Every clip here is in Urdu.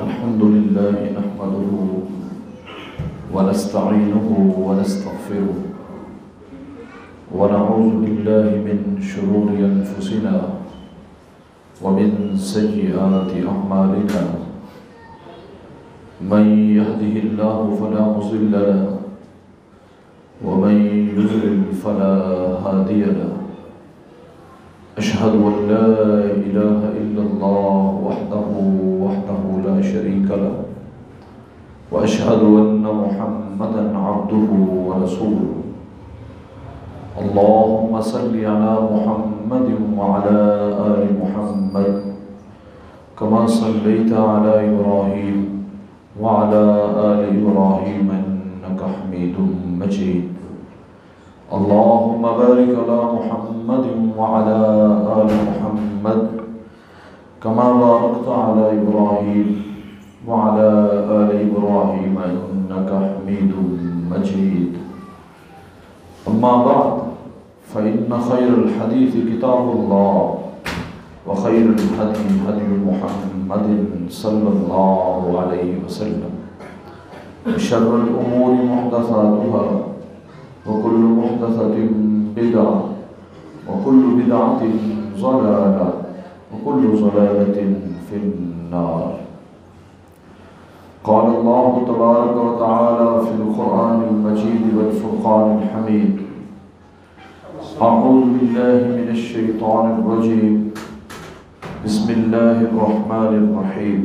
الحمد لله نحمده ونستعينه ونستغفره ونعوذ بالله من شرور أنفسنا ومن سيئات أعمالنا من يهده الله فلا مضل له ومن يضلل فلا هادي له أشهد أن لا إله إلا الله وحده لا شريك له وأشهد أن محمدا عبده ورسوله اللهم صل على محمد وعلى آل محمد كما صليت على إبراهيم وعلى آل إبراهيم إنك حميد مجيد اللهم بارك على محمد وعلى آل محمد كما باركت على إبراهيم وعلى آل إبراهيم إنك حميد مجيد أما بعد فإن خير الحديث كتاب الله وخير الهدي هدي محمد صلى الله عليه وسلم وشر الأمور محدثاتها وكل محدثة بدعة وكل بدعة ضلالة وكل ضلالة في النار. قال الله تبارك وتعالى في القرآن المجيد والفرقان الحميد أعوذ بالله من الشيطان الرجيم بسم الله الرحمن الرحيم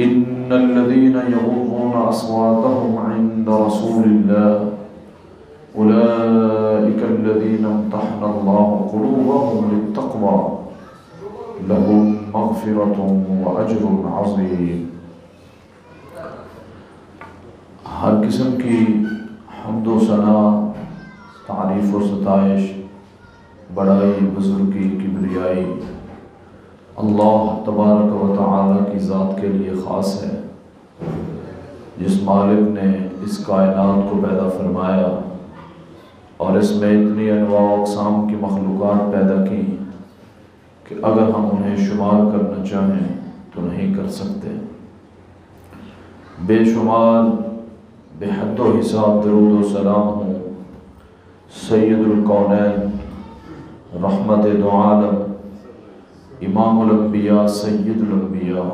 إن الذين يغضون أصواتهم عند رسول الله أولئك الذين امتحن الله قلوبهم للتقوى لهم مغفرة وأجر عظيم. ہر قسم کی حمد و ثنا، تعریف و ستائش، بڑائی، بزرگی، کبریائی اللہ تبارک و تعالی کی ذات کے لیے خاص ہے، جس مالک نے اس کائنات کو پیدا فرمایا اور اس میں اتنی انواع و اقسام کی مخلوقات پیدا کی کہ اگر ہم انہیں شمار کرنا چاہیں تو نہیں کر سکتے. بے شمار بے حد و حساب درود و سلام ہوں سید الکونین، رحمت دو عالم، امام الانبیاء، سید الانبیاء،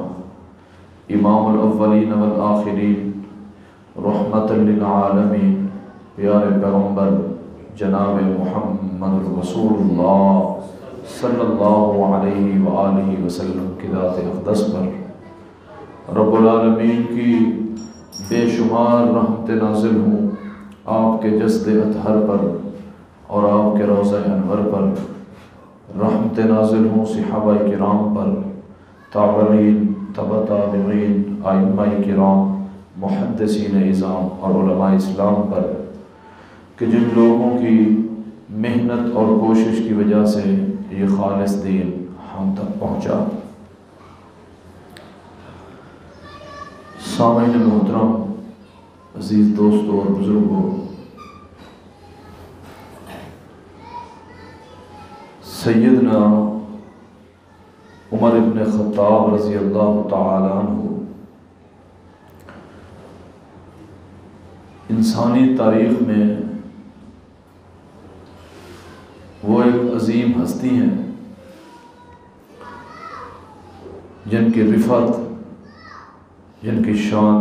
امام الاولین والآخرین، رحمت للعالمین، پیارے پیغمبر جناب محمد رسول اللہ صلی اللہ علیہ وآلہ وسلم کی ذات اقدس پر رب العالمین کی بے شمار رحمت نازل ہوں آپ کے جسد اطہر پر اور آپ کے روضہ انور پر. رحمت نازل ہوں صحابہ کرام پر، تابعین، تبع تابعین، ائمہ کرام، محدثین اعظام اور علماء اسلام پر کہ جن لوگوں کی محنت اور کوشش کی وجہ سے یہ خالص دین ہم تک پہنچا. سامعین محترم، عزیز دوستوں اور بزرگوں، سیدنا عمر بن خطاب رضی اللہ تعالی عنہ انسانی تاریخ میں وہ ایک عظیم ہستی ہیں جن کی رفعت، جن کی شان،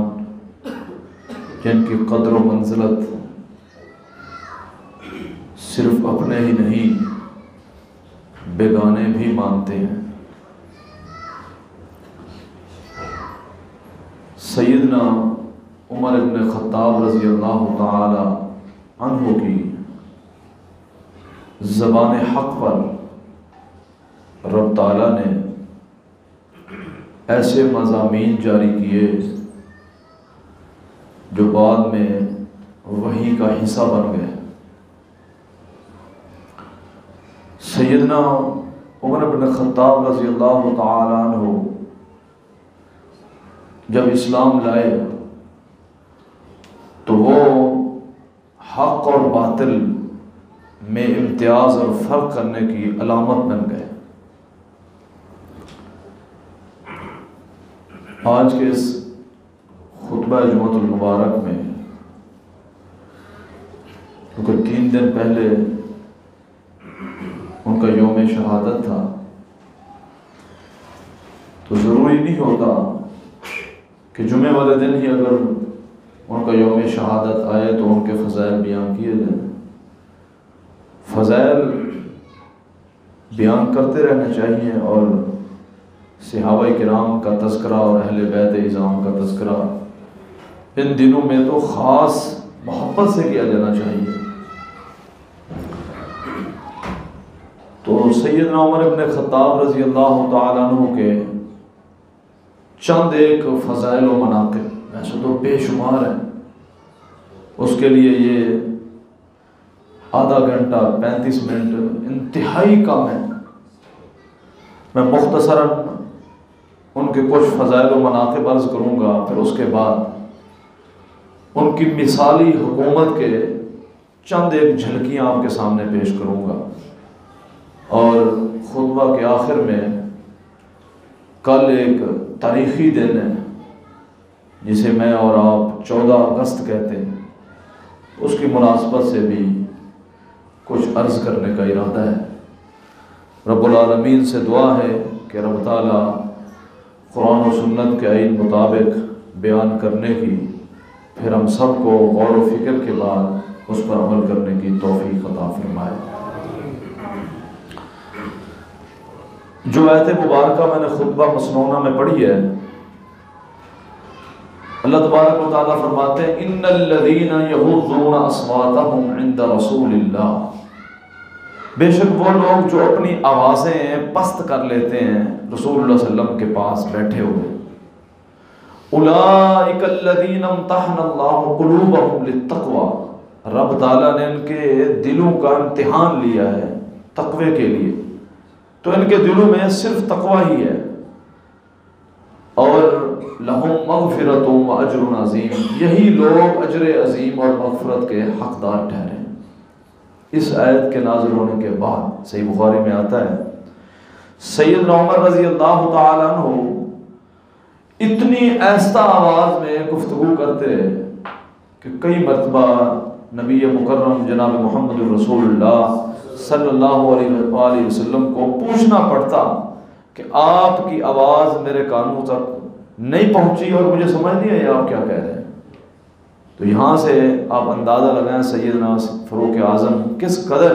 جن کی قدر و منزلت صرف اپنے ہی نہیں بیگانے بھی مانتے ہیں. سیدنا عمر بن خطاب رضی اللہ تعالی عنہ کی زبان حق پر رب تعالیٰ نے ایسے مضامین جاری کیے جو بعد میں وحی کا حصہ بن گئے. سیدنا عمر بن خطاب رضی اللہ تعالی عنہ جب اسلام لائے تو وہ حق اور باطل میں امتیاز اور فرق کرنے کی علامت بن گئے. آج کے اس خطبہ جمعۃ المبارک میں کیونکہ 3 دن پہلے ان کا یوم شہادت تھا، تو ضروری نہیں ہوتا کہ جمعے والے دن ہی اگر ان کا یوم شہادت آئے تو ان کے فضائل بیان کیے جائیں۔ فضائل بیان کرتے رہنا چاہیے، اور صحابہ کرام کا تذکرہ اور اہل بیت اعظام کا تذکرہ ان دنوں میں تو خاص محبت سے کیا جانا چاہیے۔ تو سیدنا عمر بن خطاب رضی اللہ تعالیٰ عنہ کے چند ایک فضائل و مناقب ویسے تو بے شمار ہیں، اس کے لیے یہ آدھا گھنٹہ 35 منٹ انتہائی کم ہے۔ میں مختصراً ان کے کچھ فضائل و مناقب عرض کروں گا، پھر اس کے بعد ان کی مثالی حکومت کے چند ایک جھلکیاں آپ کے سامنے پیش کروں گا، اور خطبہ کے آخر میں کل ایک تاریخی دن ہے جسے میں اور آپ 14 اگست کہتے ہیں، اس کی مناسبت سے بھی کچھ عرض کرنے کا ارادہ ہے۔ رب العالمین سے دعا ہے کہ رب تعالیٰ قرآن و سنت کے آئین مطابق بیان کرنے کی، پھر ہم سب کو غور و فکر کے بعد اس پر عمل کرنے کی توفیق عطا فرمائے۔ جو آیت مبارکہ میں نے خطبہ مسنونہ میں پڑھی ہے، اللہ تبارک و تعالیٰ فرماتے ہیں ان الذین یغضون اصواتهم عند رسول اللہ، بے شک وہ لوگ جو اپنی آوازیں پست کر لیتے ہیں رسول اللہ صلی اللہ علیہ وسلم کے پاس بیٹھے ہوئے، اولئک الذین امتحن اللہ قلوبهم للتقوی، رب تعالیٰ نے ان کے دلوں کا امتحان لیا ہے تقوی کے لیے، تو ان کے دلوں میں صرف تقوی ہی ہے، اور لہم مغفرۃ و اجر عظیم، یہی لوگ اجر عظیم اور مغفرت کے حقدار ٹھہرے۔ اس آیت کے نازل ہونے کے بعد صحیح بخاری میں آتا ہے سیدنا عمر رضی اللہ تعالیٰ عنہ اتنی آہستہ آواز میں گفتگو کرتے کہ کئی مرتبہ نبی مکرم جناب محمد رسول اللہ صلی اللہ علیہ وآلہ وسلم کو پوچھنا پڑتا کہ آپ کی آواز میرے کانوں تک نہیں پہنچی اور مجھے سمجھ نہیں آئی آپ کیا کہہ رہے ہیں۔ تو یہاں سے آپ اندازہ لگائیں سیدنا فاروق اعظم کس قدر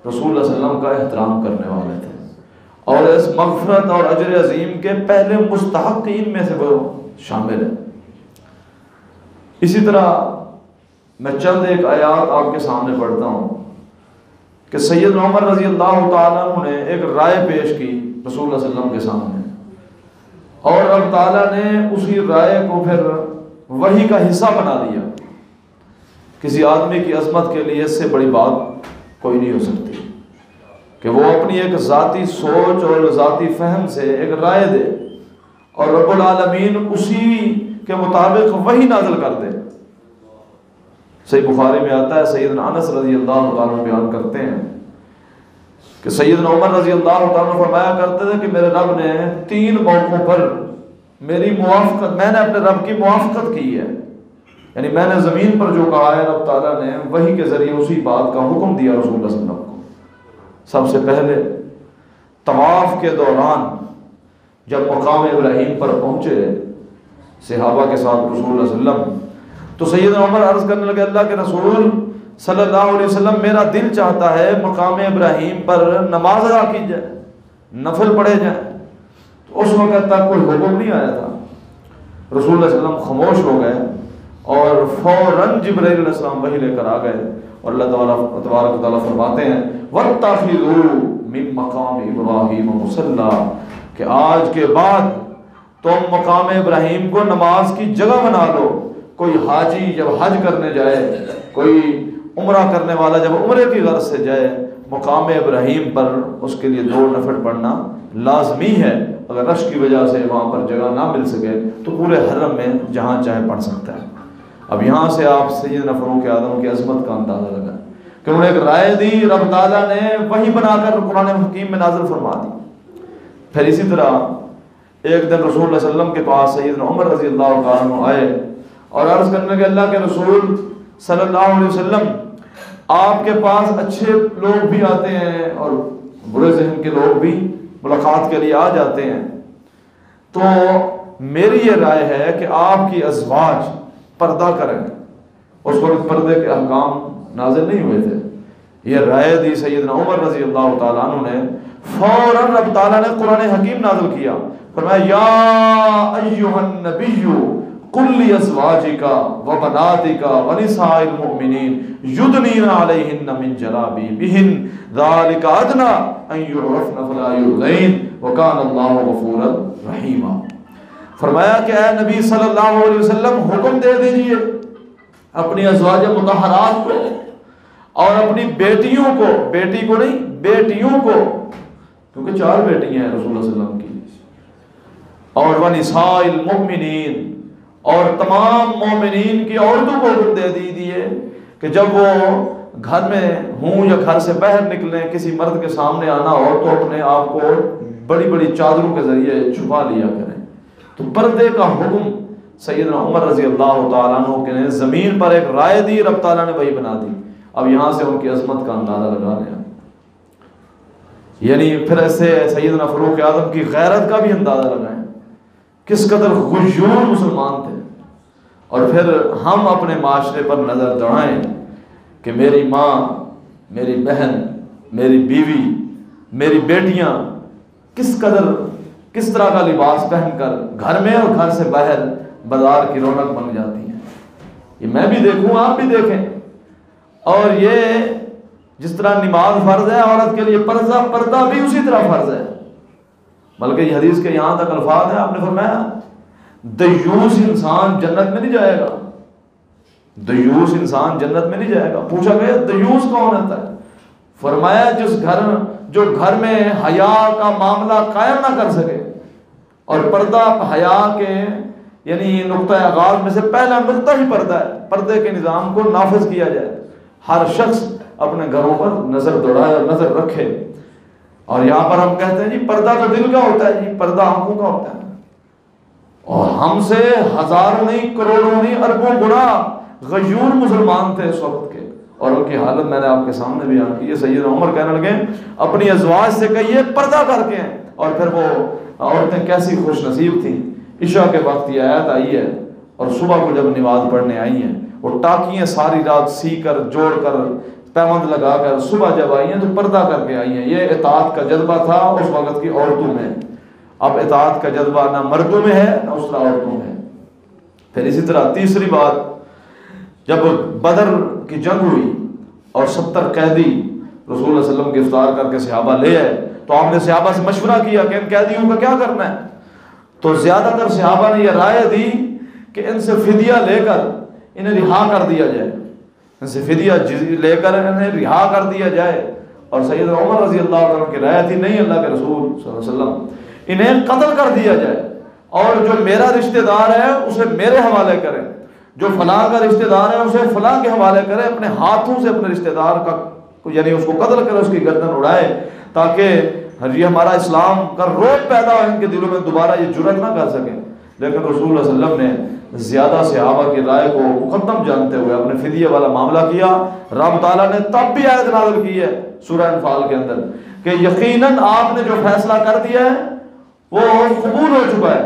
رسول اللہ صلی اللہ علیہ وسلم کا احترام کرنے والے تھے، اور اس مغفرت اور اجر عظیم کے پہلے مستحقین میں سے وہ شامل ہیں۔ اسی طرح میں چند ایک آیات آپ کے سامنے پڑھتا ہوں کہ سیدنا عمر رضی اللہ تعالیٰ عنہ نے ایک رائے پیش کی رسول اللہ صلی اللہ علیہ وسلم کے سامنے، اور اللہ تعالیٰ نے اسی رائے کو پھر وحی کا حصہ بنا دیا۔ کسی آدمی کی عظمت کے لیے اس سے بڑی بات کوئی نہیں ہو سکتی کہ وہ اپنی ایک ذاتی سوچ اور ذاتی فہم سے ایک رائے دے اور رب العالمین اسی کے مطابق وحی نازل کر دے۔ صحیح بخاری میں آتا ہے سیدنا انس رضی اللہ تعالیٰ بیان کرتے ہیں کہ سیدنا عمر رضی اللہ تعالیٰ فرمایا کرتے تھے کہ میرے رب نے 3 موقعوں پر میری موافقت، میں نے اپنے رب کی موافقت کی ہے، یعنی میں نے زمین پر جو کہا ہے رب تعالیٰ نے وحی کے ذریعے اسی بات کا حکم دیا رسول اللہ صلی اللہ علیہ وسلم کو۔ سب سے پہلے طواف کے دوران جب مقام ابراہیم پر پہنچے صحابہ کے ساتھ رسول اللہ صلی اللہ علیہ وسلم، تو سیدنا عمر عرض کرنے لگے اللہ کے رسول صلی اللہ علیہ وسلم میرا دل چاہتا ہے مقام ابراہیم پر نماز ادا کی جائے، نفل پڑھے جائیں۔ تو اس وقت تک کوئی حکم نہیں آیا تھا، رسول اللہ صلی اللہ علیہ وسلم خاموش ہو گئے اور فوراً جبرائیل علیہ السلام وحی لے کر آ گئے، اور اللہ تبارک و تعالیٰ فرماتے ہیں وَاتَّخِذُوا مِن مَقَامِ إِبْرَاهِيمَ مُصَلًّى، کہ آج کے بعد تم مقام ابراہیم کو نماز کی جگہ بنا لو۔ کوئی حاجی جب حج کرنے جائے، کوئی عمرہ کرنے والا جب عمرے کی غرض سے جائے، مقام ابراہیم پر اس کے لیے 2 نفل پڑھنا لازمی ہے۔ اگر رش کی وجہ سے وہاں پر جگہ نہ مل سکے تو پورے حرم میں جہاں چاہے پڑھ سکتا ہے۔ اب یہاں سے آپ سیدنا فاروق اعظم کی عظمت کا اندازہ لگا کہ انہوں نے ایک رائے دی، رب تعالیٰ نے وحی بنا کر قرآن حکیم میں نازل فرما دی۔ پھر اسی طرح ایک دن رسول اللہ صلی اللہ علیہ وسلم کے پاس سیدنا عمر رضی اللہ تعالیٰ عنہ آئے اور عرض کرنے کے اللہ کے رسول صلی اللہ علیہ وسلم آپ کے پاس اچھے لوگ بھی آتے ہیں اور برے ذہن کے لوگ بھی ملاقات کے لیے آ جاتے ہیں، تو میری یہ رائے ہے کہ آپ کی ازواج پردہ کریں۔ اس وقت پردے کے احکام نازل نہیں ہوئے تھے، یہ رائے دی سیدنا عمر رضی اللہ تعالیٰ عنہ نے، فوراً رب تعالیٰ نے قرآن حکیم نازل کیا، فرمایا یا ایھا النبی قل لازواجک وبناتک ونساء المؤمنین یدنین علیہن من جلابیبہن ذلک ادنی ان یعرفن فلا یؤذین وکان اللہ غفورا رحیما۔ فرمایا کہ اے نبی صلی اللہ علیہ وسلم حکم دے دیجئے اپنی ازواج مطہرات کو اور اپنی بیٹیوں کو، بیٹی کو نہیں بیٹیوں کو، کیونکہ 4 بیٹیاں ہیں رسول اللہ صلی اللہ علیہ وسلم کی، اور ونساء المؤمنین اور تمام مومنین کی عورتوں کو حکم دے دیجئے کہ جب وہ گھر میں ہوں یا گھر سے باہر نکلیں، کسی مرد کے سامنے آنا ہو تو اپنے آپ کو بڑی بڑی چادروں کے ذریعے چھپا لیا کریں۔ تو پردے کا حکم سیدنا عمر رضی اللہ تعالیٰ عنہ کے نے زمین پر ایک رائے دی، رب تعالیٰ نے وہی بنا دی۔ اب یہاں سے ان کی عظمت کا اندازہ لگا لیں، یعنی پھر ایسے سیدنا فاروق اعظم کی غیرت کا بھی اندازہ لگائیں، کس قدر غیور مسلمان تھے۔ اور پھر ہم اپنے معاشرے پر نظر دوڑائیں کہ میری ماں، میری بہن، میری بیوی، میری بیٹیاں کس طرح کا لباس پہن کر گھر میں اور گھر سے باہر بازار کی رونق بن جاتی ہیں۔ یہ میں بھی دیکھوں، آپ بھی دیکھیں۔ اور یہ جس طرح نماز فرض ہے عورت کے لیے، پردہ بھی اسی طرح فرض ہے، بلکہ یہ حدیث کے یہاں تک الفاظ ہیں، آپ نے فرمایا دیوس انسان جنت میں نہیں جائے گا، دیوس انسان جنت میں نہیں جائے گا۔ پوچھا گیا دیوس کون ہوتا ہے؟ فرمایا جو گھر میں حیا کا معاملہ قائم نہ کر سکے، اور پردہ حیا کے یعنی نقطہ آغاز میں سے پہلا نقطہ ہی پردہ ہے، پردے کے نظام کو نافذ کیا جائے، ہر شخص اپنے گھروں پر نظر دوڑائے اور نظر رکھے۔ اور یہاں پر ہم کہتے ہیں جی پردہ تو دل کا ہوتا ہے، جی پردہ آنکھوں کا ہوتا ہے، اور ہم سے ہزاروں نہیں، کروڑوں نہیں، اربوں گنا غیور مسلمان تھے اس وقت کے، اور ان کی حالت میں نے آپ کے سامنے بیان کی۔ یہ سیدنا عمر کہنے لگے اپنی ازواج سے کہیے پردہ کر کے ہیں۔ اور پھر وہ عورتیں کیسی خوش نصیب تھیں، عشاء کے وقت یہ آیت آئی ہے اور صبح کو جب نماز پڑھنے آئی ہیں، وہ ٹاکیاں ساری رات سی کر جوڑ کر پیوند لگا کر صبح جب آئی ہیں تو پردہ کر کے آئی ہیں۔ یہ اطاعت کا جذبہ تھا اس وقت کی عورتوں میں، اب اطاعت کا جذبہ نہ مردوں میں ہے نہ اس طرح عورتوں میں۔ پھر اسی طرح تیسری بات، جب بدر کی جنگ ہوئی اور 70 قیدی رسول اللہ صلی اللہ علیہ وسلم گرفتار کر کے صحابہ لے آئے، تو آپ نے صحابہ سے مشورہ کیا کہ ان قیدیوں کا کیا کرنا ہے، تو زیادہ تر صحابہ نے یہ رائے دی کہ ان سے فدیہ لے کر انہیں رہا کر دیا جائے، ان سے فدیہ لے کر انہیں رہا کر دیا جائے۔ اور سیدنا عمر رضی اللہ عنہ کی رائے تھی نہیں، اللہ کے رسول صلی اللہ علیہ وسلم انہیں قتل کر دیا جائے، اور جو میرا رشتہ دار ہے اسے میرے حوالے کریں، جو فلاں کا رشتہ دار ہے اسے فلاں کے حوالے کرے، اپنے ہاتھوں سے اپنے رشتہ دار کا یعنی اس کو قتل کرے، اس کی گردن اڑائے، تاکہ یہ ہمارا اسلام کا روب پیدا ہو ان کے دلوں میں، دوبارہ یہ جرأت نہ کر سکے۔ لیکن رسول اللہ صلی اللہ علیہ وسلم نے زیادہ صحابہ کی رائے کو مقدم جانتے ہوئے اپنے فدیہ والا معاملہ کیا۔ رب تعالیٰ نے تب بھی آیت نازل کی ہے سورہ انفال کے اندر کہ یقیناً آپ نے جو فیصلہ کر دیا ہے وہ قبول ہو چکا ہے،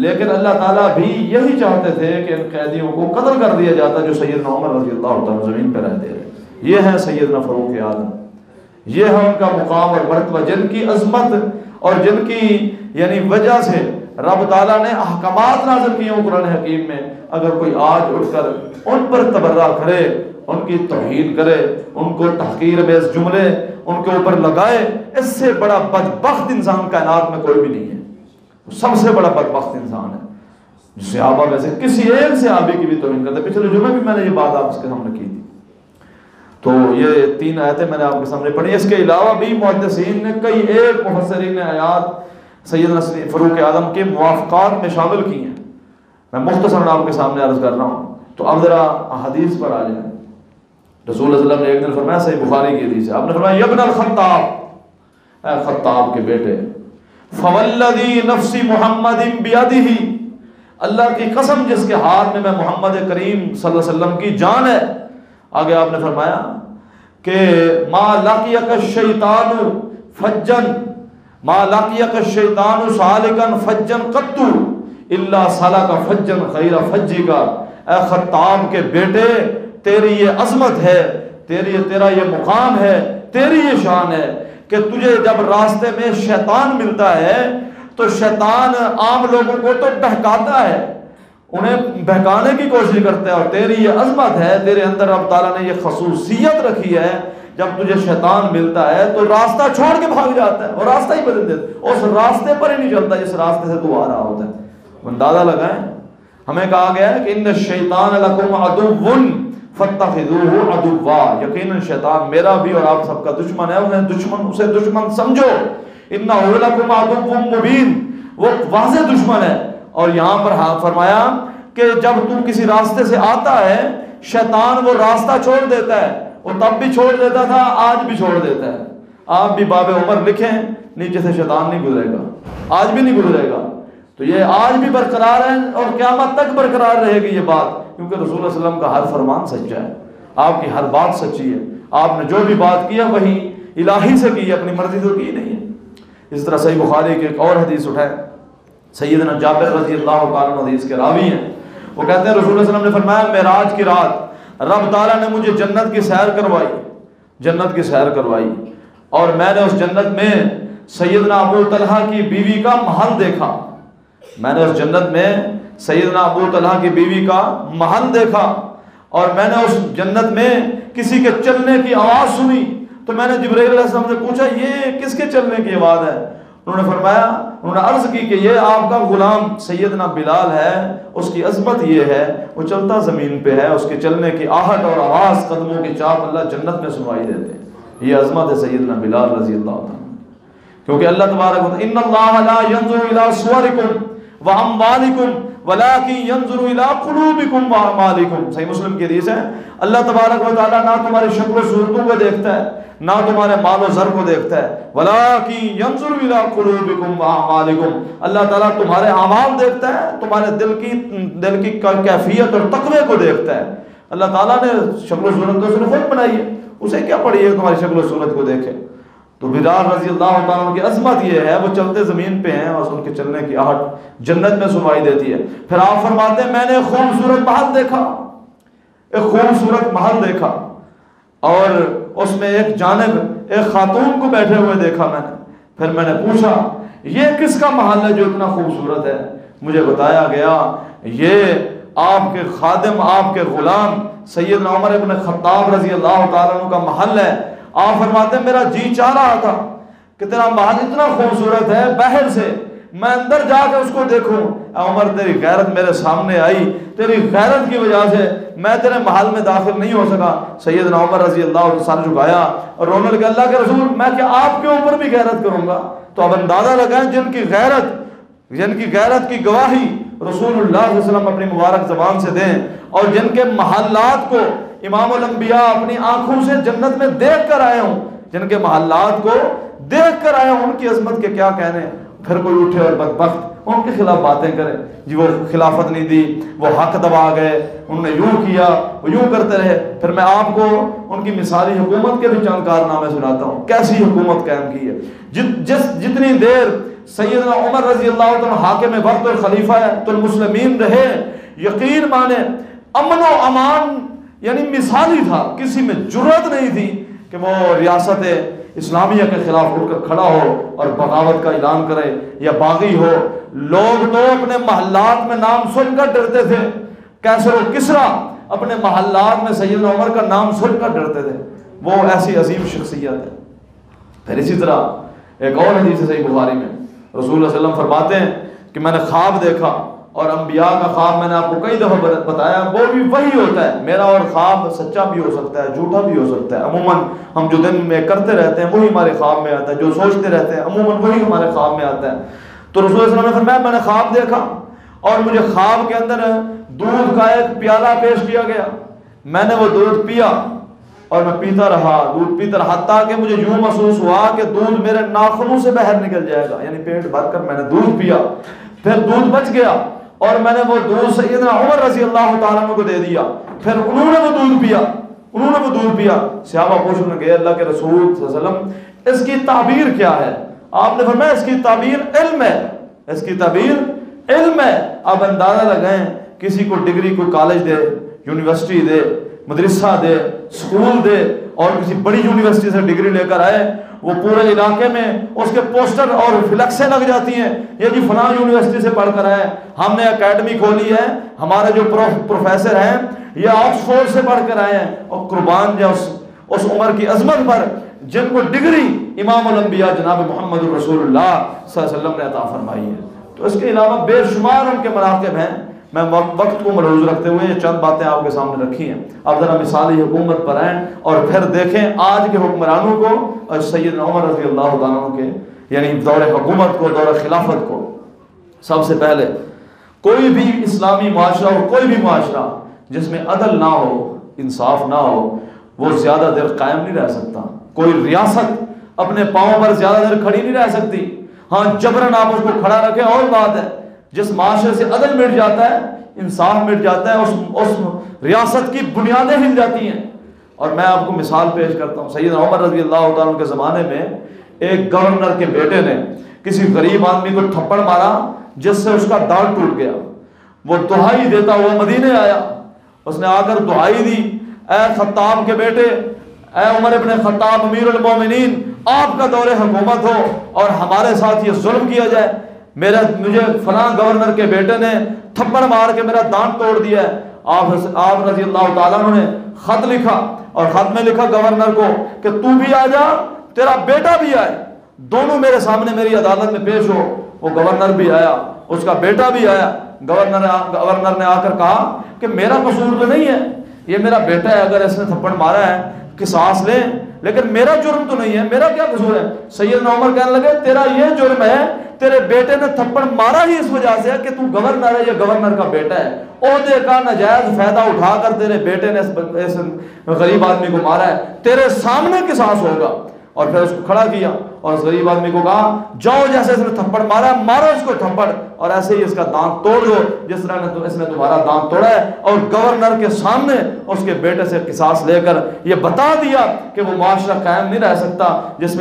لیکن اللہ تعالیٰ بھی یہی چاہتے تھے کہ ان قیدیوں کو قتل کر دیا جاتا جو سیدنا عمر رضی اللہ تعالیٰ زمین پہ رہ دے رہے۔ یہ ہے سیدنا فاروق اعظم، یہ ہے ان کا مقام اور مرتبہ، جن کی عظمت اور جن کی یعنی وجہ سے رب تعالیٰ نے احکامات نازل کیے ہیں قرآن حکیم میں۔ اگر کوئی آج اٹھ کر ان پر تبرہ کرے، ان کی توہین کرے، ان کو تحقیر میں اس جملے ان کے اوپر لگائے، اس سے بڑا بدبخت انسان کائنات میں کوئی بھی نہیں ہے، سب سے بڑا بدبخت انسان ہے۔ صحابہ میں سے کسی ایک صحابی کی بھی توہین کرتے، پچھلے جمعے بھی میں نے یہ بات آپ کے سامنے کی تھی۔ تو یہ 3 آیتیں میں نے آپ کے سامنے پڑھی، اس کے علاوہ بھی محدثین نے کئی ایک مفسرین نے آیات سیدنا فاروق اعظم کے موافقات میں شامل کی ہیں، میں مختصراً آپ کے سامنے عرض کر رہا ہوں۔ تو اب ذرا حدیث پر آ جائیں۔ رسول اللہ صلی اللہ علیہ وسلم نے ایک دن فرمایا، صحیح بخاری کی حدیث ہے، آپ نے فرمایا یا ابن الخطاب، اے خطاب کے بیٹے، فوالذی نفسی محمد بیدہ، اللہ کی قسم جس کے ہاتھ میں محمد کریم صلی اللہ علیہ وسلم کی جان ہے۔ آگے آپ نے فرمایا کہ ما لقیک الشیطان فجن، ما لقیک الشیطان سالکا فجن قط الا سلک فجن غیر فجک۔ اے خطاب کے بیٹے، تیری یہ عظمت ہے، تیرا یہ مقام ہے، تیری یہ شان ہے کہ تجھے جب راستے میں شیطان ملتا ہے تو شیطان عام لوگوں کو تو بہکاتا ہے، انہیں بہکانے کی کوشش کرتا ہے، اور تیری یہ عظمت ہے، تیرے اندر اب تعالیٰ نے یہ خصوصیت رکھی ہے، جب تجھے شیطان ملتا ہے تو راستہ چھوڑ کے بھاگ جاتا ہے اور راستہ ہی بدل دیتا ہے، اس راستے پر ہی نہیں چلتا جس راستے سے تو آ رہا ہوتا ہے۔ اندازہ لگائیں، ہمیں کہا گیا ہے کہ ان الشیطان لکم عدو فاتخذوہ عدوا، یقیناً شیطان میرا بھی اور آپ سب کا دشمن ہے، اسے دشمن سمجھو۔ انہ لکم عدو مبین، وہ واضح دشمن ہے۔ اور یہاں پر فرمایا کہ جب تم کسی راستے سے آتا ہے شیطان وہ راستہ چھوڑ دیتا ہے، وہ تب بھی چھوڑ دیتا تھا، آج بھی چھوڑ دیتا ہے۔ آپ بھی باب عمر لکھیں، نیچے سے شیطان نہیں گزرے گا، آج بھی نہیں گزرے گا۔ تو یہ آج بھی برقرار ہے اور قیامت تک برقرار رہے گی یہ بات، کیونکہ رسول اللہ علیہ وسلم کا ہر فرمان سچا ہے، آپ کی ہر بات سچی ہے، آپ نے جو بھی بات کیا وہی الہی سے کی ہے، اپنی مرضی تو کی نہیں ہے۔ اس طرح صحیح بخاری کے ایک اور حدیث اٹھائے، سیدنا جابر رضی اللہ تعالیٰ عنہ حدیث کے راوی ہیں، وہ کہتے ہیں رسول اللہ علیہ وسلم نے فرمایا معراج کی رات رب تعالیٰ نے مجھے جنت کی سیر کروائی، جنت کی سیر کروائی، اور میں نے اس جنت میں سیدنا ابو طلحہ کی بیوی کا محل دیکھا، میں نے اس جنت میں سیدنا ابو طلحہ کی بیوی کا محل دیکھا، اور میں نے اس جنت میں کسی کے چلنے کی آواز سنی، تو میں نے جبرائیل علیہ السلام سے پوچھا یہ کس کے چلنے کی آواز ہے؟ انہوں نے فرمایا، انہوں نے عرض کی کہ یہ آپ کا غلام سیدنا بلال ہے، اس کی عظمت یہ ہے وہ چلتا زمین پہ ہے، اس کے چلنے کی آہٹ اور آواز قدموں کی چاپ اللہ جنت میں سنوائی دیتے ہیں۔ یہ عظمت ہے سیدنا بلال رضی اللہ عنہ، کیونکہ اللہ تبارک و تعالی ان اللہ لا ينظر الى صورکم واموالکم ولکن ينظر الى قلوبکم واعمالکم، صحیح مسلم کی حدیث ہے، اللہ تبارک و تعالی نہ تمہاری شکل و صورتوں کو دیکھتا ہے نہ تمہارے مال و زر کو دیکھتا ہے، وَلَٰكِن يَنظُرُ إِلَىٰ قُلُوبِكُمْ وَأَعْمَالِكُمْ، اللہ تعالیٰ تمہارے اعمال دیکھتا ہے، تمہارے دل کی کیفیت اور تقوی کو دیکھتا ہے۔ اللہ تعالیٰ نے شکل و صورت تو صرف خود بنائی ہے، اسے کیا پڑی ہے تمہاری شکل و صورت کو دیکھے؟ تو بلال رضی اللہ تعالیٰ کی عظمت یہ ہے، وہ چلتے زمین پہ ہیں اور ان کے چلنے کی آہٹ جنت میں سنوائی دیتی ہے۔ پھر آپ فرماتے ہیں میں نے ایک خوبصورت محل دیکھا، ایک خوبصورت محل دیکھا، اور اس میں ایک جانب ایک خاتون کو بیٹھے ہوئے دیکھا میں نے۔ پھر میں نے پوچھا یہ کس کا محل ہے جو اتنا خوبصورت ہے؟ مجھے بتایا گیا یہ آپ کے خادم، آپ کے غلام سیدنا عمر ابن خطاب رضی اللہ تعالیٰ عنہ کا محل ہے۔ آپ فرماتے ہیں میرا جی چاہ رہا تھا کہ تیرا محل اتنا خوبصورت ہے، باہر سے میں اندر جا کے اس کو دیکھوں۔ اے عمر تیری غیرت میرے سامنے آئی، تیری غیرت کی وجہ سے میں تیرے محل میں داخل نہیں ہو سکا۔ سیدنا عمر رضی اللہ عنہ سر جھکایا اور رونے لگے، اللہ کے رسول میں کیا آپ کے اوپر بھی غیرت کروں گا؟ تو اب اندازہ لگائیں جن کی غیرت کی گواہی رسول اللہ صلی اللہ علیہ وسلم اپنی مبارک زبان سے دیں، اور جن کے محلات کو امام الانبیاء اپنی آنکھوں سے جنت میں دیکھ کر آئے ہوں، جن کے محلات کو دیکھ کر آئے ہوں، ان کی عظمت کے کیا کہنے؟ پھر کوئی اٹھے اور بدبخت ان کے خلاف باتیں کرے، جی وہ خلافت نہیں دی، وہ حق دبا گئے، انہوں نے یوں کیا، وہ یوں کرتے رہے۔ پھر میں آپ کو ان کی مثالی حکومت کے بھی چند کارنامے سناتا ہوں، کیسی حکومت قائم کی ہے۔ جتنی دیر سیدنا عمر رضی اللہ عنہ حاکم وقت اور خلیفہ المسلمین رہے، یقین مانے امن و امان یعنی مثالی تھا، کسی میں جرأت نہیں تھی کہ وہ ریاست اسلامیہ کے خلاف اٹھ کر کھڑا ہو اور بغاوت کا اعلان کرے یا باغی ہو۔ لوگ تو اپنے محلات میں نام سن کر ڈرتے تھے، کیسر و کسرا اپنے محلات میں سیدنا عمر کا نام سن کر ڈرتے تھے، وہ ایسی عظیم شخصیت ہے۔ پھر اسی طرح ایک اور حدیث ہے صحیح بخاری میں، رسول اللہ صلی اللہ علیہ وسلم فرماتے ہیں کہ میں نے خواب دیکھا، اور انبیاء کا خواب میں نے آپ کو کئی دفعہ بتایا وہ بھی وہی ہوتا ہے، میرا اور خواب سچا بھی ہو سکتا ہے، جھوٹا بھی ہو سکتا ہے۔ عموماً ہم جو دن میں کرتے رہتے ہیں وہی ہمارے خواب میں آتا ہے، جو سوچتے رہتے ہیں عموماً وہی ہمارے خواب میں آتا ہے۔ تو رسول اللہ صلی اللہ علیہ وسلم نے فرمایا میں نے خواب دیکھا، اور مجھے خواب کے اندر دودھ کا ایک پیالہ پیش کیا گیا، میں نے وہ دودھ پیا، اور میں پیتا رہا، دودھ پیتا رہا، حتیٰ کہ مجھے یوں محسوس ہوا کہ دودھ میرے ناخنوں سے باہر نکل جائے گا، یعنی پیٹ بھر کر میں نے دودھ پیا، پھر دودھ بچ گیا اور میں نے وہ دودھ سیدنا عمر رضی اللہ تعالیٰ عنہ کو دے دیا، پھر انہوں نے وہ دودھ پیا۔ صحابہ پوچھنے لگے اللہ کے رسول صلی اللہ علیہ وسلم اس کی تعبیر کیا ہے؟ آپ نے فرمایا اس کی تعبیر علم ہے، اس کی تعبیر علم ہے۔ آپ اندازہ لگائیں کسی کو ڈگری کوئی کالج دے، یونیورسٹی دے، مدرسہ دے، سکول دے، اور کسی بڑی یونیورسٹی سے ڈگری لے کر آئے، وہ پورے علاقے میں اس کے پوسٹر اور فلیکسیں لگ جاتی ہیں، یہ جی فلاں یونیورسٹی سے پڑھ کر آئے، ہم نے اکیڈمی کھولی ہے، ہمارے جو پروفیسر ہیں یہ آکسفورڈ سے پڑھ کر آئے ہیں، اور قربان جو اس عمر کی عظمت پر جن کو ڈگری امام الانبیاء جناب محمد رسول اللہ صلی اللہ علیہ وسلم نے عطا فرمائی ہے۔ تو اس کے علاوہ بے شمار ان کے مناقب ہیں، میں وقت کو ملحوظ رکھتے ہوئے یہ چند باتیں آپ کے سامنے رکھی ہیں۔ اب ذرا مثالی حکومت پر آئیں اور پھر دیکھیں آج کے حکمرانوں کو اور سیدنا عمر رضی اللہ تعالیٰ عنہ کے یعنی دور حکومت کو، دور خلافت کو۔ سب سے پہلے کوئی بھی اسلامی معاشرہ اور کوئی بھی معاشرہ جس میں عدل نہ ہو، انصاف نہ ہو، وہ زیادہ دیر قائم نہیں رہ سکتا۔ کوئی ریاست اپنے پاؤں پر زیادہ دیر کھڑی نہیں رہ سکتی۔ ہاں جبراً آپ اس کو کھڑا رکھیں اور بات ہے، جس معاشرے سے عدل مٹ جاتا ہے، انصاف مٹ جاتا ہے، اس ریاست کی بنیادیں ہل جاتی ہیں۔ اور میں آپ کو مثال پیش کرتا ہوں، سیدنا عمر رضی اللہ تعالیٰ عنہ کے زمانے میں ایک گورنر کے بیٹے نے کسی غریب آدمی کو تھپڑ مارا جس سے اس کا دانت ٹوٹ گیا۔ وہ دہائی دیتا ہوا مدینے آیا، اس نے آ کر دہائی دی، اے خطاب کے بیٹے، اے عمر ابن خطاب امیر المومنین، آپ کا دور حکومت ہو اور ہمارے ساتھ یہ ظلم کیا جائے، مجھے فلاں گورنر کے بیٹے نے تھپڑ مار کے میرا دانت توڑ دیا ہے۔ آپ رضی اللہ تعالیٰ عنہ نے خط لکھا اور خط میں لکھا گورنر کو کہ تو بھی آ جا، تیرا بیٹا بھی آئے، دونوں میرے سامنے میری عدالت میں پیش ہو۔ وہ گورنر بھی آیا، اس کا بیٹا بھی آیا۔ گورنر نے آ کر کہا کہ میرا قصور تو نہیں ہے، یہ میرا بیٹا ہے، اگر اس نے تھپڑ مارا ہے قصاص لیں، لیکن میرا جرم تو نہیں ہے، میرا کیا قصور ہے؟ سیدنا عمر کہنے لگے تیرا یہ جرم ہے، تیرے بیٹے نے تھپڑ مارا ہی اس وجہ سے ہے کہ تو گورنر ہے، یہ گورنر کا بیٹا ہے، عہدے کا ناجائز فائدہ اٹھا کر تیرے بیٹے نے اس غریب آدمی کو مارا ہے، تیرے سامنے قصاص ہوگا۔ اور پھر اس کو کھڑا کیا اور اس غریب آدمی کو کہا جاؤ، جیسے اس نے تھپڑ مارا ہے مارو اس کو تھپڑ، اور ایسے ہی اس کا دانت توڑ دو جس طرح اس نے تمہارا دانت توڑا ہے۔ اور گورنر کے سامنے اس کے بیٹے سے قصاص لے کر یہ بتا دیا کہ وہ معاشرہ قائم نہیں رہ سکتا جس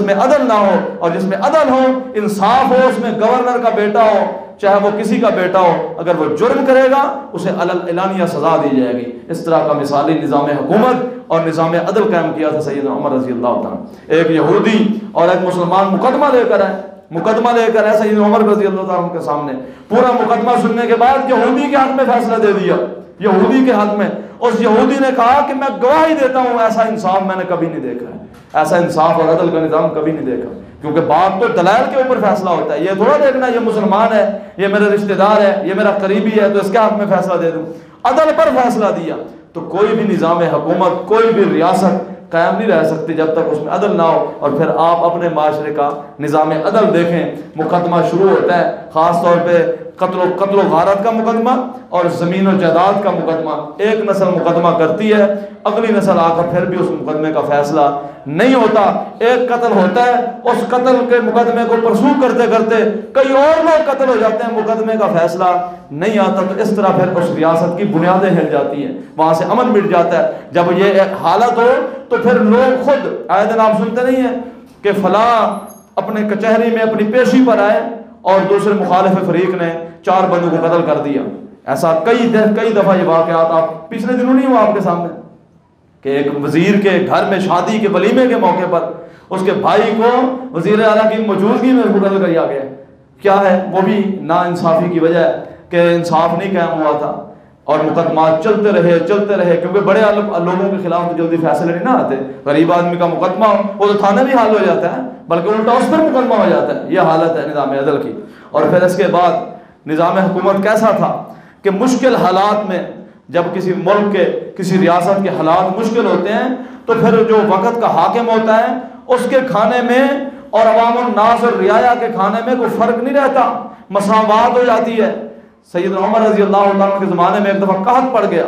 میں عدل نہ ہو، اور جس میں عدل ہو، انصاف ہو، اس میں گورنر کا بیٹا ہو چاہے وہ کسی کا بیٹا ہو، اگر وہ جرم کرے گا اسے اعلانیہ سزا دی جائے گی۔ اس طرح کا مثالی نظام حکومت اور نظام عدل قائم کیا تھا سیدنا عمر رضی اللہ تعالیٰ۔ ایک یہودی اور ایک مسلمان مقدمہ لے کر آئے سیدنا عمر رضی اللہ تعالیٰ کے سامنے۔ پورا مقدمہ سننے کے بعد یہودی کے حق میں فیصلہ دے دیا، یہودی کے حق میں۔ اس یہودی نے کہا کہ میں گواہی دیتا ہوں ایسا انصاف میں نے کبھی نہیں دیکھا ہے، ایسا انصاف اور عدل کا نظام کبھی نہیں دیکھا، کیونکہ بات تو دلائل کے اوپر فیصلہ ہوتا ہے، یہ تھوڑا دیکھنا یہ مسلمان ہے، یہ میرا رشتہ دار ہے، یہ میرا قریبی ہے تو اس کے حق میں فیصلہ دے دوں۔ عدل پر فیصلہ دیا۔ تو کوئی بھی نظام حکومت، کوئی بھی ریاست قائم نہیں رہ سکتی جب تک اس میں عدل نہ ہو۔ اور پھر آپ اپنے معاشرے کا نظام عدل دیکھیں، مقدمہ شروع ہوتا ہے خاص طور پہ قتل و غارت کا مقدمہ اور زمین و جائیداد کا مقدمہ۔ ایک نسل مقدمہ کرتی ہے، اگلی نسل آ کر پھر بھی اس مقدمے کا فیصلہ نہیں ہوتا۔ ایک قتل ہوتا ہے، اس قتل کے مقدمے کو پرسو کرتے کرتے کئی اور لوگ قتل ہو جاتے ہیں، مقدمے کا فیصلہ نہیں آتا۔ تو اس طرح پھر اس ریاست کی بنیادیں ہل جاتی ہیں، وہاں سے امن مٹ جاتا ہے۔ جب یہ حالت ہو تو پھر لوگ خود آئے دن آپ سنتے نہیں ہیں کہ فلاں اپنے کچہری میں اپنی پیشی پر آئے اور دوسرے مخالف فریق نے 4 بندوں کو قتل کر دیا۔ ایسا کئی دفعہ یہ واقعات آپ پچھلے دنوں نہیں ہوا آپ کے سامنے کہ ایک وزیر کے گھر میں شادی کے ولیمے کے موقع پر اس کے بھائی کو وزیر اعلیٰ کی موجودگی میں قتل کر دیا گیا۔ کیا ہے وہ بھی نا انصافی کی وجہ ہے کہ انصاف نہیں قائم ہوا تھا، اور مقدمات چلتے رہے کیونکہ بڑے لوگوں کے خلاف تو جلدی فیصلے نہیں نہ آتے۔ غریب آدمی کا مقدمہ وہ تو تھانے بھی حل ہو جاتا ہے، بلکہ الٹا اس پر مقدمہ ہو جاتا ہے۔ یہ حالت ہے نظام عدل کی۔ اور پھر اس کے بعد نظام حکومت کیسا تھا کہ مشکل حالات میں جب کسی ملک کے کسی ریاست کے حالات مشکل ہوتے ہیں تو پھر جو وقت کا حاکم ہوتا ہے اس کے کھانے میں اور عوام الناس اور رعایا کے کھانے میں کوئی فرق نہیں رہتا، مساوات ہو جاتی ہے۔ سیدنا عمر رضی اللہ عنہ کے زمانے میں ایک دفعہ قحط پڑ گیا،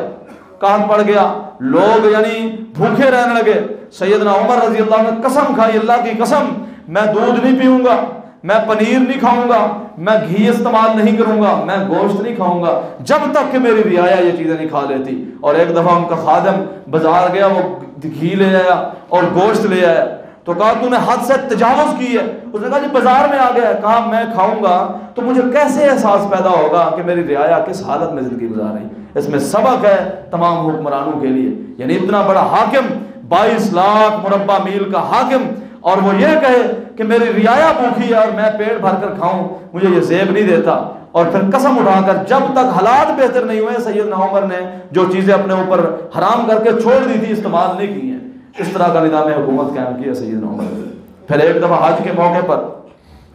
قحط پڑ گیا، لوگ یعنی بھوکے رہنے لگے. سیدنا عمر رضی اللہ عنہ نے قسم کھائی، اللہ کی قسم میں دودھ نہیں پیوں گا، میں پنیر نہیں کھاؤں گا، میں گھی استعمال نہیں کروں گا، میں گوشت نہیں کھاؤں گا جب تک کہ میری رعایا یہ چیزیں نہیں کھا لیتی. اور ایک دفعہ ان کا خادم بازار گیا، وہ گھی لے آیا اور گوشت لے آیا. تو کہا تو نے حد سے تجاوز کی ہے. اس نے کہا جی بازار میں آ گیا، کہا میں کھاؤں گا تو مجھے کیسے احساس پیدا ہوگا کہ میری رعایا کس حالت میں زندگی گزار رہی. اس میں سبق ہے تمام حکمرانوں کے لیے. یعنی اتنا بڑا حاکم، 22 لاکھ مربع میل کا حاکم، اور وہ یہ کہے کہ میری رعایا بھوکی ہے اور میں پیٹ بھر کر کھاؤں، مجھے یہ زیب نہیں دیتا. اور پھر قسم اٹھا کر جب تک حالات بہتر نہیں ہوئے سیدنا عمر نے جو چیزیں اپنے اوپر حرام کر کے چھوڑ دی تھی استعمال نہیں کی ہیں. اس طرح کا نظام حکومت قائم کیا سیدنا عمر نے. پھر ایک دفعہ حج کے موقع پر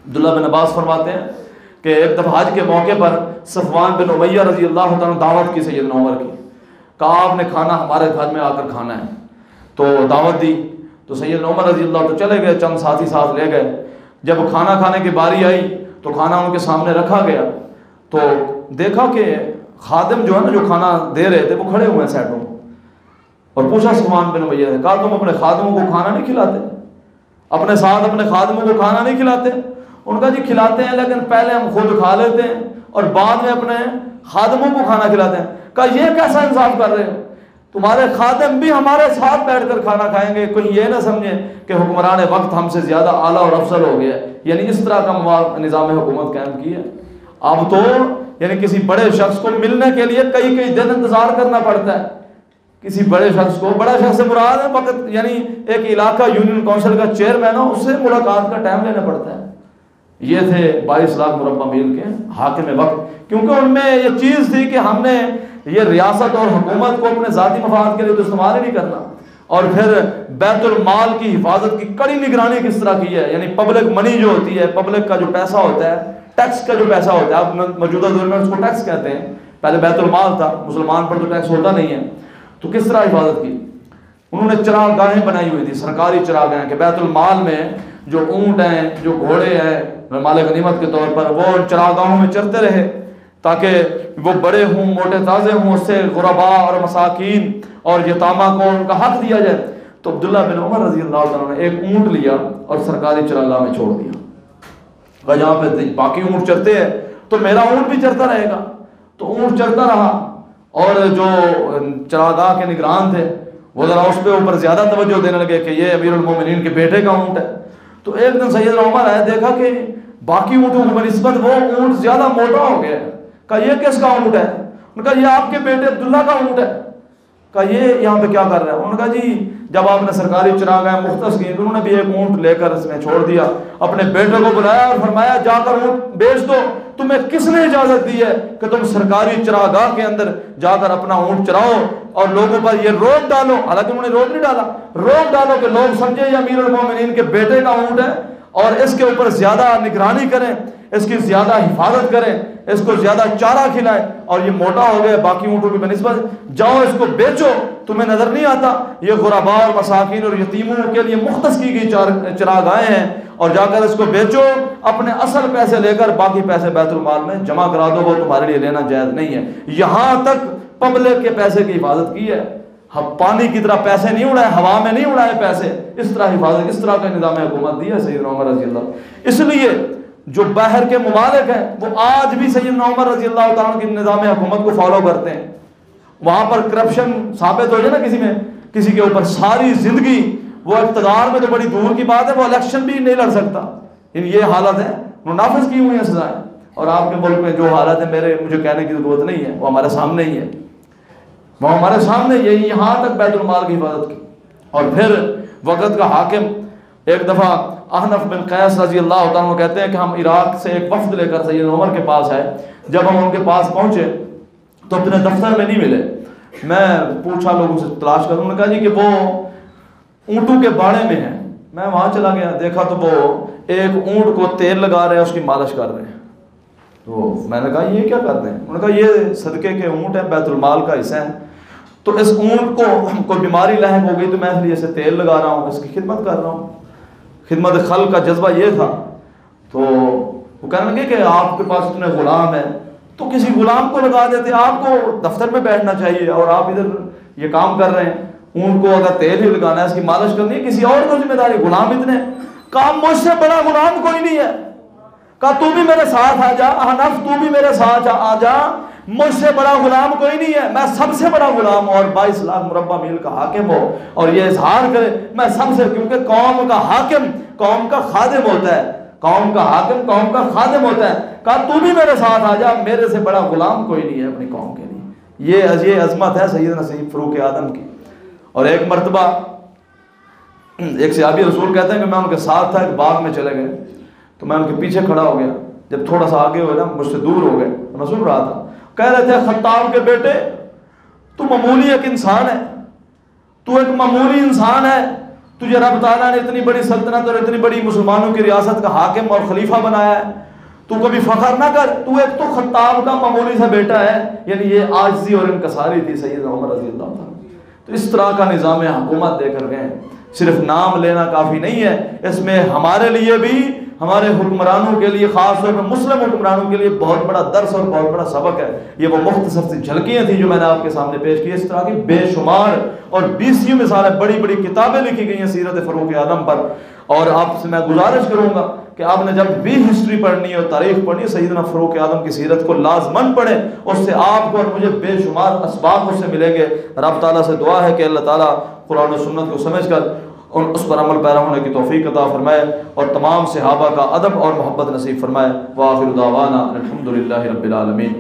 عبداللہ بن عباس فرماتے ہیں کہ ایک دفعہ حج کے موقع پر صفوان بن امیہ رضی اللہ تعالیٰ دعوت کی سیدنا عمر کی. کہا آپ نے کھانا ہمارے گھر میں آ کر کھانا ہے. تو دعوت دی تو سیدنا عمر رضی اللہ تو چلے گئے، چند ساتھی ساتھ لے گئے. جب کھانا کھانے کی باری آئی تو کھانا ان کے سامنے رکھا گیا تو دیکھا کہ خادم جو ہے نا جو کھانا دے رہے تھے وہ کھڑے ہوئے ہیں سائڈوں. اور پوچھا صفوان بن امیہ نے، کہا تم اپنے خادموں کو کھانا نہیں کھلاتے؟ اپنے ساتھ اپنے خادموں کو کھانا نہیں کھلاتے؟ ان کا جی کھلاتے ہیں لیکن پہلے ہم خود کھا لیتے ہیں اور بعد میں اپنے خادموں کو کھانا کھلاتے ہیں. کہا یہ کیسا انصاف کر رہے ہو؟ تمہارے خادم بھی ہمارے ساتھ بیٹھ کر کھانا کھائیں گے، کوئی یہ نہ سمجھے کہ حکمران وقت ہم سے زیادہ اعلیٰ اور افضل ہو گیا. یعنی اس طرح کا نظام حکومت قائم کیا. اب تو یعنی کسی بڑے شخص کو ملنے کے لیے کئی دن انتظار کرنا پڑتا ہے. کسی بڑے شخص کو، بڑا شخص سے مراد ہے وقت یعنی ایک علاقہ یونین کونسل کا چیئرمین ہو، اس سے ملاقات کا ٹائم لینا پڑتا ہے. یہ تھے 22 لاکھ مربع میل کے حاکم وقت، کیونکہ ان میں یہ چیز تھی کہ ہم نے یہ ریاست اور حکومت کو اپنے ذاتی مفاد کے لیے تو استعمال ہی نہیں کرنا. اور پھر بیت المال کی حفاظت کی کڑی نگرانی کس طرح کی ہے. یعنی پبلک منی جو ہوتی ہے، پبلک کا جو پیسہ ہوتا ہے، ٹیکس کا جو پیسہ ہوتا ہے، اب موجودہ دور میں اس کو ٹیکس کہتے ہیں، پہلے بیت المال تھا، مسلمان پر تو ٹیکس ہوتا نہیں ہے. تو کس طرح حفاظت کی؟ انہوں نے چراغ گاہیں بنائی ہوئی تھی، سرکاری چراغ گاہیں کہ بیت المال میں جو اونٹ ہیں، جو گھوڑے ہیں مال غنیمت کے طور پر، وہ چراغ گاہوں میں چرتے رہے تاکہ وہ بڑے ہوں، موٹے تازے ہوں، اس سے غرباء اور مساکین اور یتامہ کو ان کا حق دیا جائے. تو عبداللہ بن عمر رضی اللہ عنہ نے ایک اونٹ لیا اور سرکاری چراغ گاہ میں چھوڑ دیا. جہاں پہ باقی اونٹ چرتے ہیں تو میرا اونٹ بھی چرتا رہے گا. تو اونٹ چرتا رہا اور جو چراگاہ کے نگران تھے وہ ذرا اس پہ اوپر زیادہ توجہ دینے لگے کہ یہ امیر المومنین کے بیٹے کا اونٹ ہے. تو ایک دن سیدنا عمر آئے، دیکھا کہ باقی اونٹوں کی بنسبت وہ اونٹ زیادہ موٹا ہو گیا. کہا یہ کس کا اونٹ ہے؟ انہوں نے کہا یہ آپ کے بیٹے عبداللہ کا اونٹ ہے. کہا یہ یہاں پہ کیا کر رہا ہے؟ انہوں نے کہا جی جب آپ نے سرکاری چراگاہیں مختص کی تو انہوں نے بھی ایک اونٹ لے کر اس میں چھوڑ دیا. اپنے بیٹے کو بلایا اور فرمایا جا کر اونٹ بیچ دو. تمہیں کس نے اجازت دی ہے کہ تم سرکاری چراگاہ کے اندر جا کر اپنا اونٹ چراؤ اور لوگوں پر یہ روک ڈالو؟ حالانکہ انہوں نے روک نہیں ڈالا، روک ڈالو کہ لوگ سمجھے یہ امیر المومنین کے بیٹے کا اونٹ ہے اور اس کے اوپر زیادہ نگرانی کریں، اس کی زیادہ حفاظت کریں، اس کو زیادہ چارہ کھلائیں. اور یہ موٹا ہو گیا باقی اونٹوں کی بنسبت، جاؤ اس کو بیچو. تمہیں نظر نہیں آتا یہ غرباء اور مساکین اور یتیموں کے لیے مختص کی گئی چراگاہیں ہیں، اور جا کر اس کو بیچو، اپنے اصل پیسے لے کر باقی پیسے بیت المال میں جمع کرا دو، وہ تمہارے لیے لینا جائز نہیں ہے. یہاں تک پبلک کے پیسے کی حفاظت کی ہے. پانی کی طرح پیسے نہیں اڑائے، ہوا میں نہیں اڑائے پیسے. اس طرح حفاظت، اس طرح کا نظام حکومت دیا سیدنا عمر رضی اللہ. اس لیے جو باہر کے ممالک ہیں وہ آج بھی سیدنا عمر رضی اللہ تعالیٰ کی نظام حکومت کو فالو کرتے ہیں. وہاں پر کرپشن ثابت ہو جائے نا کسی کے اوپر ساری زندگی، وہ اقتدار میں تو بڑی دور کی بات ہے، وہ الیکشن بھی نہیں لڑ سکتا. یہ حالت ہے، وہ نافذ کی ہوئی ہیں سزائیں. اور آپ کے ملک میں جو حالت ہے مجھے کہنے کی ضرورت نہیں ہے، وہ ہمارے سامنے ہی ہے، وہ ہمارے سامنے یہی. یہاں تک بیت المال کی حفاظت کی. اور پھر وقت کا حاکم ایک دفعہ احنف بن قیس رضی اللہ تعالیٰ کہتے ہیں کہ ہم عراق سے ایک وفد لے کر سیدنا عمر کے پاس آئے. جب ہم ان کے پاس پہنچے تو اپنے دفتر میں نہیں ملے. میں پوچھا لوگوں سے تلاش کر، انہوں نے کہا جی کہ وہ اونٹوں کے باڑے میں ہیں. میں وہاں چلا گیا، دیکھا تو وہ ایک اونٹ کو تیل لگا رہے ہیں، اس کی مالش کر رہے ہیں. تو میں نے کہا یہ کیا کر رہے ہیں؟ انہوں نے کہا یہ صدقے کے اونٹ ہیں، بیت المال کا حصہ ہے، تو اس اونٹ کو کوئی بیماری لاحق ہو گئی تو میں اس لیے اسے تیل لگا رہا ہوں، اس کی خدمت کر رہا ہوں. خدمت خلق کا جذبہ یہ تھا. تو وہ کہنے لگے کہ آپ کے پاس اتنے غلام ہیں تو کسی غلام کو لگا دیتے. آپ کو دفتر میں بیٹھنا چاہیے اور آپ ادھر یہ کام کر رہے ہیں. اونٹ کو اگر تیل ہی لگانا ہے، اس کی مالش کرنی ہے، کسی اور کو ذمہ داری. غلام اتنے کہا مجھ سے بڑا غلام کوئی نہیں ہے. کہا تو بھی میرے ساتھ آ جا احنف، تو بھی میرے ساتھ آ جا، مجھ سے بڑا غلام کوئی نہیں ہے، میں سب سے بڑا غلام ہوں. اور 22 لاکھ مربع میل کا حاکم ہو اور یہ اظہار کرے میں سب سے، کیونکہ قوم کا حاکم قوم کا خادم ہوتا ہے، قوم کا حاکم قوم کا خادم ہوتا ہے. کہا تو بھی میرے ساتھ آ جا، میرے سے بڑا غلام کوئی نہیں ہے اپنی قوم کے لیے. یہ عظمت ہے سیدنا سید فاروق اعظم کی. اور ایک مرتبہ ایک صحابی رسول کہتے ہیں کہ میں ان کے ساتھ تھا، ایک باغ میں چلے گئے تو میں ان کے پیچھے کھڑا ہو گیا. جب تھوڑا سا آگے ہوئے نا، مجھ سے دور ہو گئے، میں سن رہا تھا. کہہ رہے تھے خطاب کے بیٹے تو معمولی ایک انسان ہے، تو ایک معمولی انسان ہے، تجھے رب تعالیٰ نے اتنی بڑی سلطنت اور اتنی بڑی مسلمانوں کی ریاست کا حاکم اور خلیفہ بنایا ہے، تو کبھی فخر نہ کر، تو ایک تو خطاب کا معمولی سا بیٹا ہے. یعنی یہ عاجزی اور انکساری تھی سیدنا عمر رضی اللہ عنہ. تو اس طرح کا نظام حکومت دے کر گئے. صرف نام لینا کافی نہیں ہے، اس میں ہمارے لیے بھی، ہمارے حکمرانوں کے لیے، خاص طور پر مسلم حکمرانوں کے لیے بہت بڑا درس اور بہت بڑا سبق ہے. یہ وہ مختصر سی جھلکیاں تھیں جو میں نے آپ کے سامنے پیش کی. اس طرح کی بے شمار اور 20 مثالیں، بڑی بڑی کتابیں لکھی گئی ہیں سیرت فاروق اعظم پر. اور آپ سے میں گزارش کروں گا کہ آپ نے جب بھی ہسٹری پڑھنی ہے اور تاریخ پڑھنی ہے، سیدنا فاروق اعظم کی سیرت کو لازماً پڑھیں. اس سے آپ کو اور مجھے بے شمار اسباق اس سے ملیں گے. رب تعالیٰ سے دعا ہے کہ اللہ تعالیٰ قرآن و سنت کو سمجھ کر اور اس پر عمل پیرا ہونے کی توفیق عطا فرمائے اور تمام صحابہ کا ادب اور محبت نصیب فرمائے. وآخر دعوانا الحمدللہ رب العالمین.